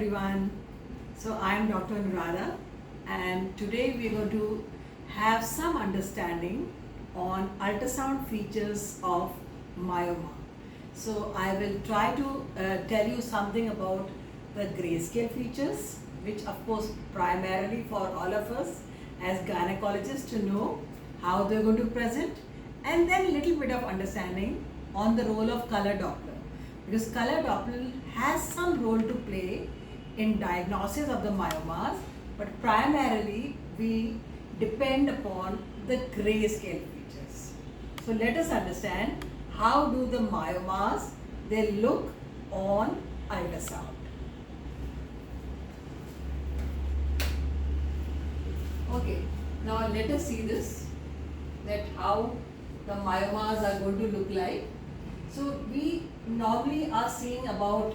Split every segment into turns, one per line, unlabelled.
everyone. So I am Dr. Anuradha and today we are going to have some understanding on ultrasound features of myoma. So I will try to tell you something about the grayscale features, which of course primarily for all of us as gynecologists to know how they are going to present, and then a little bit of understanding on the role of color Doppler, because color Doppler has some role to play in diagnosis of the myomas, but primarily we depend upon the grayscale features. So let us understand how do the myomas they look on ultrasound. Okay, now let us see this, that how the myomas are going to look like. So we normally are seeing about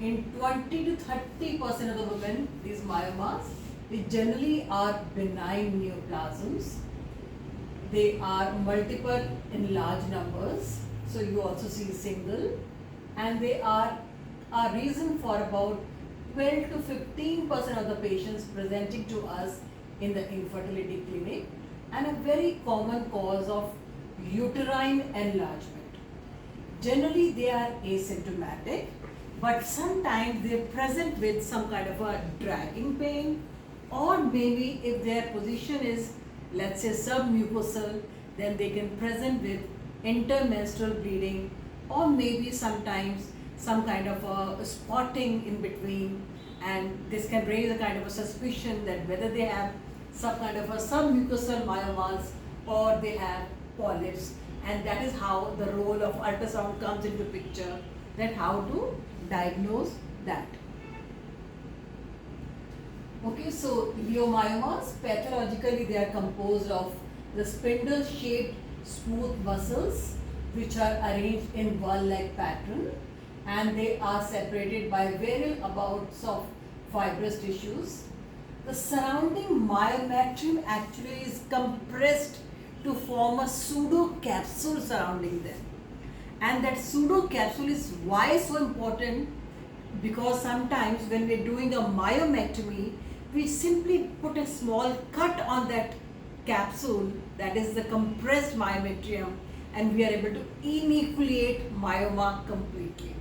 in 20 to 30% of the women these myomas, which generally are benign neoplasms. They are multiple in large numbers, so you also see single, and they are a reason for about 12 to 15% of the patients presenting to us in the infertility clinic, and a very common cause of uterine enlargement. Generally they are asymptomatic, but sometimes they present with some kind of a dragging pain, or maybe if their position is, let's say, submucosal, then they can present with intermenstrual bleeding, or maybe sometimes some kind of a spotting in between, and this can raise a kind of a suspicion that whether they have some kind of a submucosal myomas or they have polyps, and that is how the role of ultrasound comes into picture, that how to diagnose that. Okay, so leiomyomas, pathologically they are composed of the spindle shaped smooth muscles which are arranged in ball-like pattern, and they are separated by various amounts of fibrous tissues. The surrounding myometrium actually is compressed to form a pseudo capsule surrounding them, and that pseudo capsule is why so important, because sometimes when we are doing a myomectomy, we simply put a small cut on that capsule, that is the compressed myometrium, and we are able to enucleate myoma completely.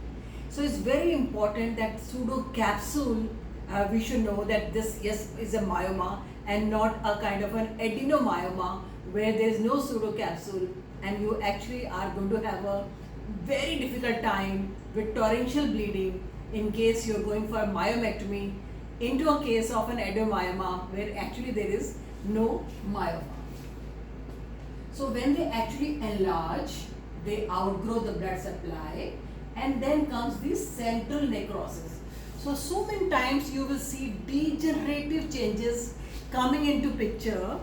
So it's very important that pseudo capsule, we should know that this is a myoma and not a kind of an adenomyoma where there is no pseudo capsule, and you actually are going to have a very difficult time with torrential bleeding in case you're going for a myomectomy into a case of an adenomyoma where actually there is no myoma. So when they actually enlarge, they outgrow the blood supply, and then comes the central necrosis. So many times you will see degenerative changes coming into picture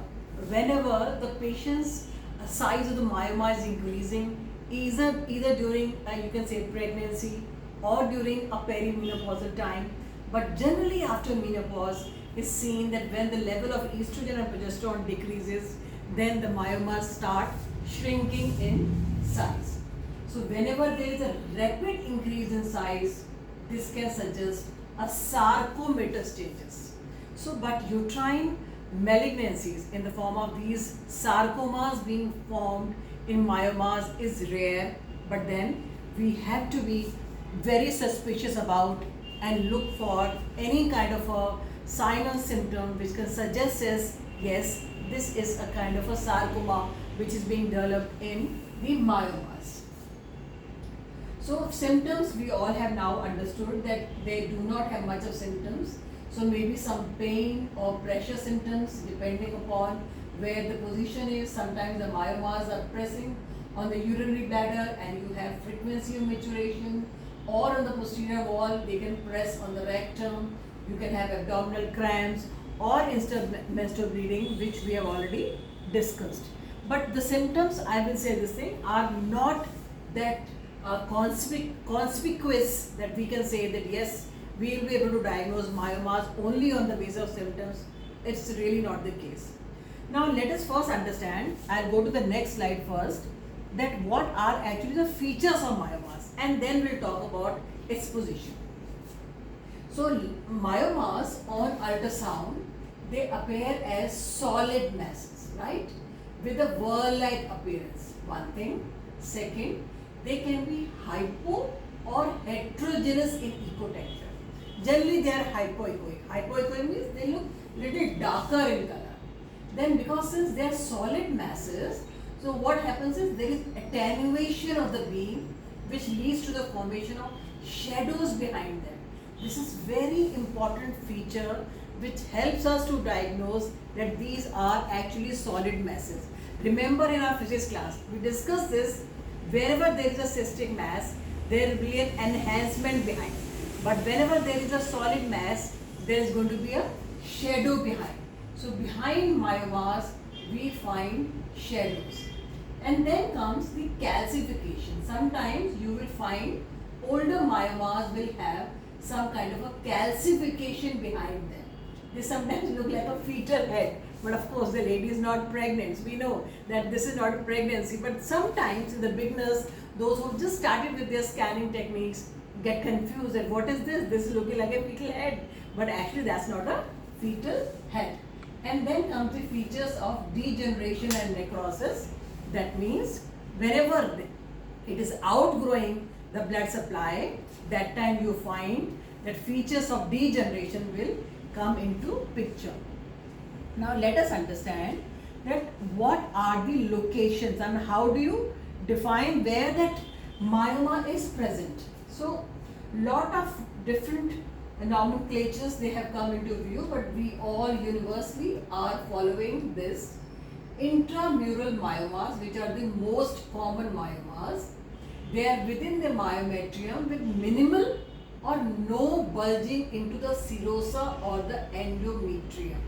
whenever the patient's size of the myoma is increasing, either during you can say pregnancy or during a perimenopausal time. But generally after menopause, is seen that when the level of estrogen and progesterone decreases, then the myomas start shrinking in size. So whenever there is a rapid increase in size, this can suggest a sarcomatous changes. So but uterine malignancies in the form of these sarcomas being formed in myomas is rare, but then we have to be very suspicious about and look for any kind of a sign or symptom which can suggest us, yes, this is a kind of a sarcoma which is being developed in the myomas. So symptoms, we all have now understood that they do not have much of symptoms. So maybe some pain or pressure symptoms depending upon where the position is. Sometimes the myomas are pressing on the urinary bladder and you have frequency of maturation, or on the posterior wall they can press on the rectum. You can have abdominal cramps or intermenstrual bleeding, which we have already discussed. But the symptoms, I will say this thing, are not that conspicuous that we can say that yes, we will be able to diagnose myomas only on the basis of symptoms. It's really not the case. Now let us first understand, I'll go to the next slide first, that what are actually the features of myomas, and then we'll talk about its position. So myomas on ultrasound, they appear as solid masses, right? With a whirl-like appearance. One thing. Second, they can be hypo or heterogeneous in ecotexture. Generally, they are hypoechoic. Hypoechoic means they look little darker in color. Then, because since they are solid masses, so what happens is there is attenuation of the beam, which leads to the formation of shadows behind them. This is very important feature which helps us to diagnose that these are actually solid masses. Remember in our physics class, we discussed this, wherever there is a cystic mass, there will be an enhancement behind. But whenever there is a solid mass, there is going to be a shadow behind. So behind myomas, we find shadows. And then comes the calcification. Sometimes you will find older myomas will have some kind of a calcification behind them. They sometimes look like a fetal head. But of course, the lady is not pregnant. We know that this is not a pregnancy. But sometimes the beginners, those who just started with their scanning techniques, get confused that what is this? This is looking like a fetal head. But actually, that's not a fetal head. And then comes the features of degeneration and necrosis. That means whenever it is outgrowing the blood supply, that time you find that features of degeneration will come into picture. Now let us understand that what are the locations and how do you define where that myoma is present. So lot of different nomenclatures they have come into view, but we all universally are following this. Intramural myomas, which are the most common myomas, they are within the myometrium with minimal or no bulging into the serosa or the endometrium.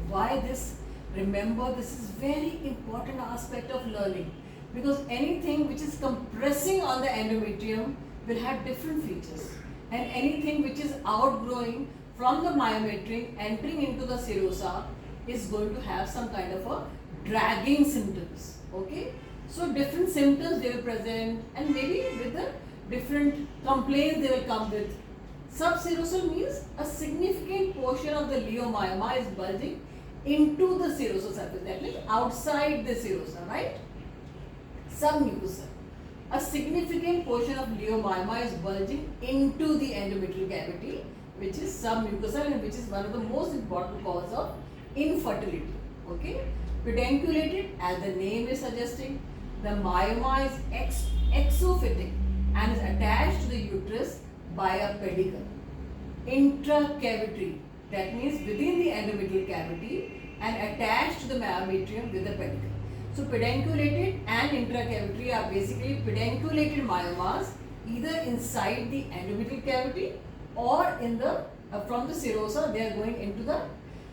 Why this? Remember, this is very important aspect of learning, because anything which is compressing on the endometrium will have different features, and anything which is outgrowing from the myometrium entering into the serosa is going to have some kind of a dragging symptoms. Okay, so different symptoms they will present, and maybe with the different complaints they will come with. Subserosal means a significant portion of the leiomyoma is bulging into the serosal surface, that means outside the serosa, right? Submucosal, a significant portion of leiomyoma is bulging into the endometrial cavity, which is submucosal and which is one of the most important cause of infertility. Okay, pedunculated, as the name is suggesting, the myoma is exophytic and is attached to the uterus by a pedicle. Intracavitary, that means within the endometrial cavity and attached to the myometrium with the pedicle. So pedunculated and intracavitary are basically pedunculated myomas, either inside the endometrial cavity or in the from the serosa they are going into the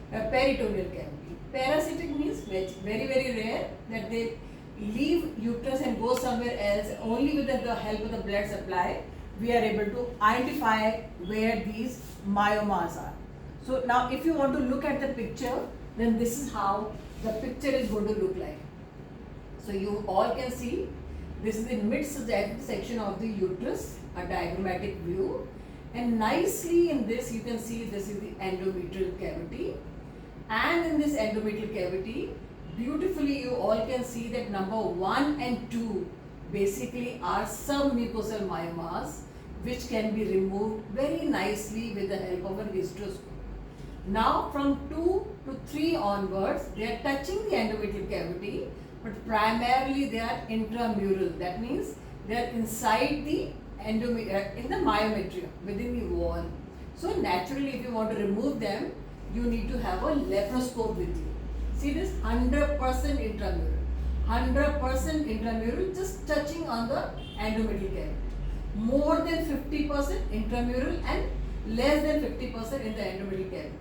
peritoneal cavity. Parasitic means very rare that they leave uterus and go somewhere else. Only with the help of the blood supply we are able to identify where these myomas are. So now if you want to look at the picture, then this is how the picture is going to look like. So you all can see this is the mid section of the uterus, a diagrammatic view, and nicely in this you can see this is the endometrial cavity, and in this endometrial cavity beautifully you all can see that number 1 and 2 basically are submucosal myomas, which can be removed very nicely with the help of a hysteroscope. Now from 2 to 3 onwards they are touching the endometrial cavity, but primarily they are intramural, that means they are inside the in the myometrium, within the wall. So naturally if you want to remove them, you need to have a laparoscope with you. See this, 100% intramural. 100% intramural, just touching on the endometrial cavity. More than 50% intramural and less than 50% in the endometrial cavity.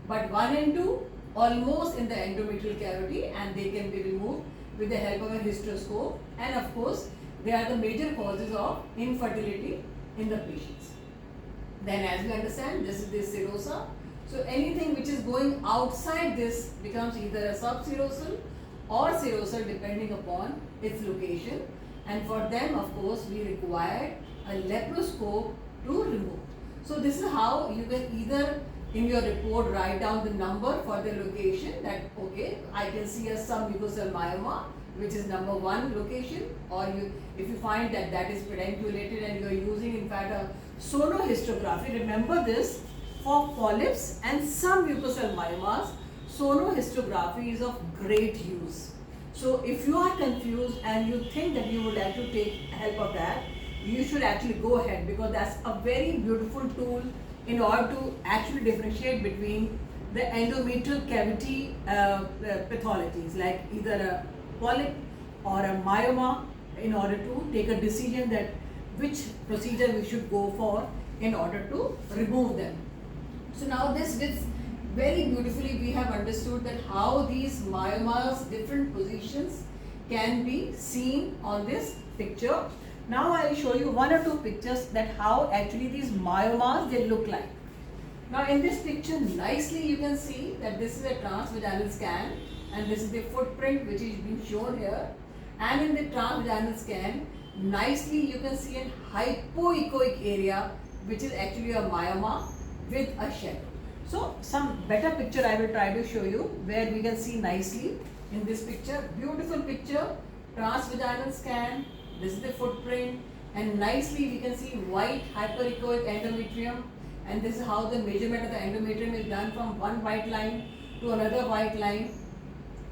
But 1 and 2 almost in the endometrial cavity, and they can be removed with the help of a hysteroscope, and of course they are the major causes of infertility in the patients. Then as we understand, this is the serosa. So anything which is going outside this becomes either a subserosal or serosal depending upon its location, and for them of course we require a laparoscope to remove. So this is how you can either in your report write down the number for the location, that okay, I can see a submucosal myoma which is number 1 location, or if you find that that is pedunculated and you are using in fact a sonohistography, remember this, for polyps and some mucosal myomas, sonohistography is of great use. So if you are confused and you think that you would like to take help of that, you should actually go ahead, because that's a very beautiful tool in order to actually differentiate between the endometrial cavity pathologies like either a polyp or a myoma, in order to take a decision that which procedure we should go for in order to remove them. So now this very beautifully we have understood that how these myomas, different positions can be seen on this picture. Now I will show you 1 or 2 pictures that how actually these myomas they look like. Now in this picture nicely you can see that this is a transvaginal scan, and this is the footprint which is being shown here, and in the transvaginal scan nicely you can see a hypoechoic area which is actually a myoma with a shadow. So some better picture I will try to show you where we can see nicely in this picture, beautiful picture, transvaginal scan, this is the footprint, and nicely we can see white hyperechoic endometrium, and this is how the measurement of the endometrium is done from one white line to another white line.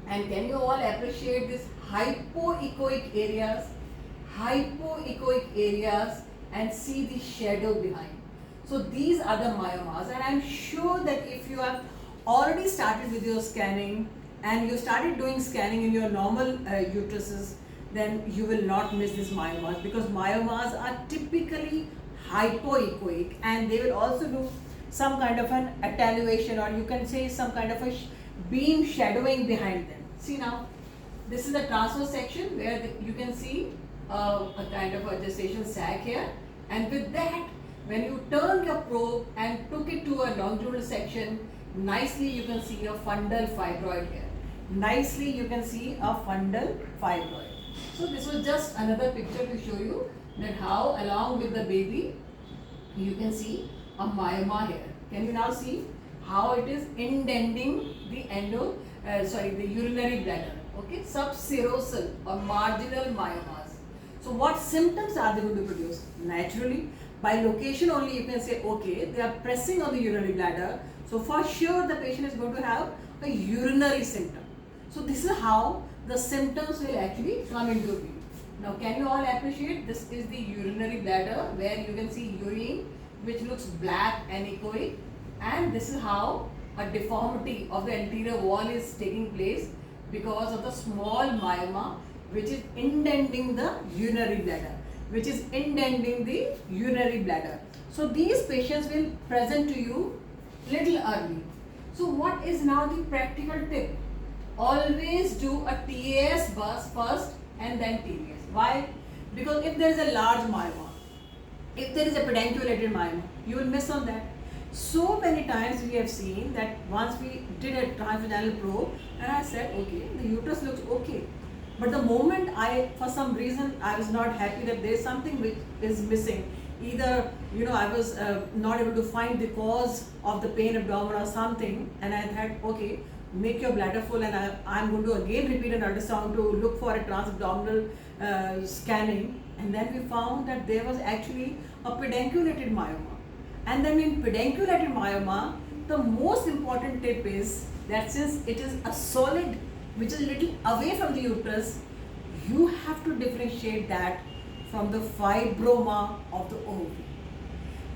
And can you all appreciate this hypoechoic areas and see the shadow behind. So these are the myomas, and I am sure that if you have already started with your scanning and you started doing scanning in your normal uteruses, then you will not miss these myomas, because myomas are typically hypoechoic and they will also do some kind of an attenuation, or you can say some kind of a beam shadowing behind them. See now, this is the transverse section where you can see a kind of a gestation sac here, and with that when you turn your probe and took it to a longitudinal section, nicely you can see a fundal fibroid here. Nicely you can see a fundal fibroid. So this was just another picture to show you that how along with the baby you can see a myoma here. Can you now see how it is indenting the urinary bladder? Okay, subserosal or marginal myomas. So what symptoms are they going to produce? Naturally, by location only you can say, okay, they are pressing on the urinary bladder. So for sure the patient is going to have a urinary symptom. So this is how the symptoms will actually come into view. Now can you all appreciate, this is the urinary bladder where you can see urine which looks black and echoic, and this is how a deformity of the anterior wall is taking place because of the small myoma which is indenting the urinary bladder. So these patients will present to you little early. So what is now the practical tip? Always do a TAS bus first and then TAS. Why? Because if there is a large myoma, if there is a pedunculated myoma, you will miss on that. So many times we have seen that once we did a transvaginal probe and I said, okay, the uterus looks okay. But the moment for some reason, I was not happy that there is something which is missing. Either, I was not able to find the cause of the pain abdomen or something, and I thought, okay, make your bladder full, and I'm going to again repeat an ultrasound to look for a transabdominal scanning. And then we found that there was actually a pedunculated myoma. And then in pedunculated myoma, the most important tip is that since it is a solid which is a little away from the uterus, you have to differentiate that from the fibroma of the ovary.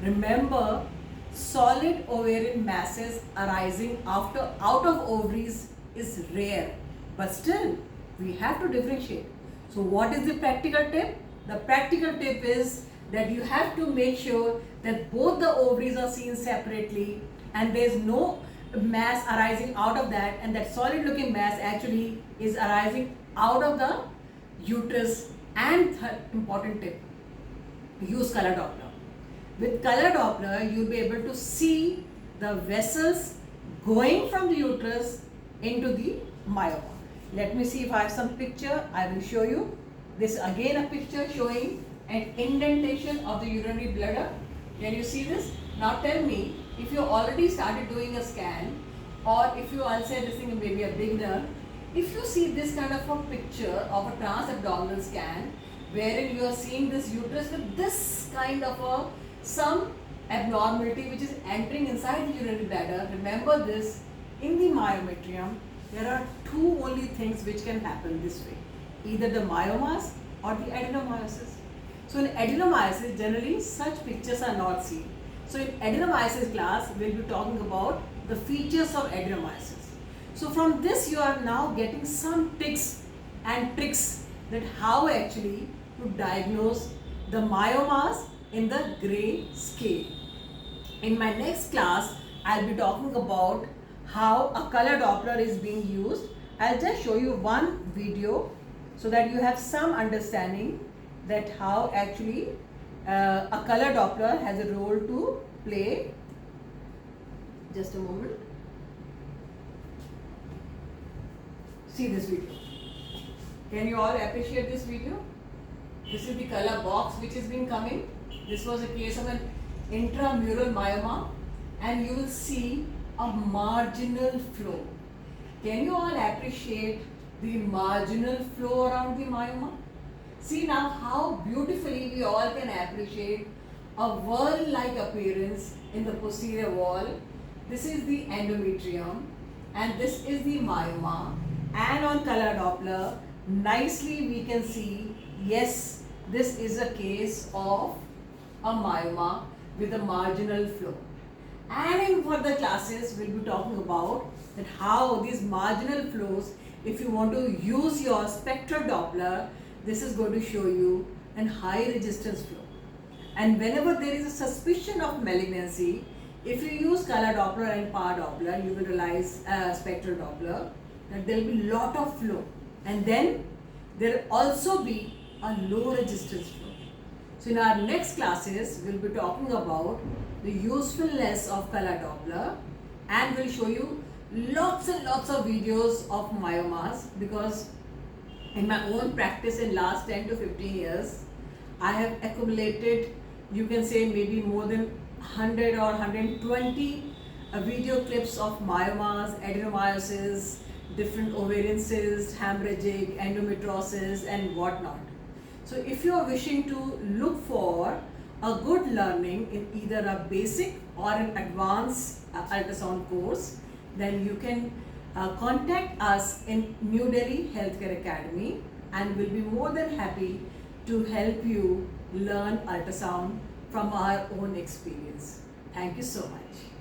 Remember, solid ovarian masses arising out of ovaries is rare, but still we have to differentiate. So what is the practical tip? The practical tip is that you have to make sure that both the ovaries are seen separately and there is no mass arising out of that, and that solid looking mass actually is arising out of the uterus. And third important tip, use color Doppler. With color Doppler, you'll be able to see the vessels going from the uterus into the myoma. Let me see if I have some picture. I will show you. This again a picture showing an indentation of the urinary bladder. Can you see this? Now tell me, if you already started doing a scan, or if you are say this thing maybe a beginner, if you see this kind of a picture of a transabdominal scan, wherein you are seeing this uterus with this kind of a some abnormality which is entering inside the urinary bladder, remember this, in the myometrium, there are two only things which can happen this way, either the myomas or the adenomyosis. So in adenomyosis, generally such pictures are not seen. So in adenomyosis class, we'll be talking about the features of adenomyosis. So from this you are now getting some tips and tricks that how actually to diagnose the myomas in the gray scale. In my next class, I'll be talking about how a color Doppler is being used. I'll just show you one video so that you have some understanding that how actually a color Doppler has a role to play. Just a moment. See this video. Can you all appreciate this video? This is the color box which has been coming. This was a case of an intramural myoma, and you will see a marginal flow. Can you all appreciate the marginal flow around the myoma? See now how beautifully we all can appreciate a whirl-like appearance in the posterior wall. This is the endometrium and this is the myoma, and on color Doppler nicely we can see, yes, this is a case of a myoma with a marginal flow. And in further classes we'll be talking about that how these marginal flows, if you want to use your spectral Doppler, this is going to show you an high resistance flow. And whenever there is a suspicion of malignancy, if you use color Doppler and power Doppler, you will realize spectral Doppler that there will be lot of flow, and then there will also be a low resistance flow. So in our next classes, we will be talking about the usefulness of color Doppler, and we'll show you lots and lots of videos of myomas, because in my own practice in last 10 to 15 years, I have accumulated, you can say maybe more than 100 or 120 video clips of myomas, adenomyosis, different ovarian cysts, hemorrhagic, endometriosis and whatnot. So if you are wishing to look for a good learning in either a basic or an advanced ultrasound course, then you can contact us in New Delhi Healthcare Academy, and we'll be more than happy to help you learn ultrasound from our own experience. Thank you so much.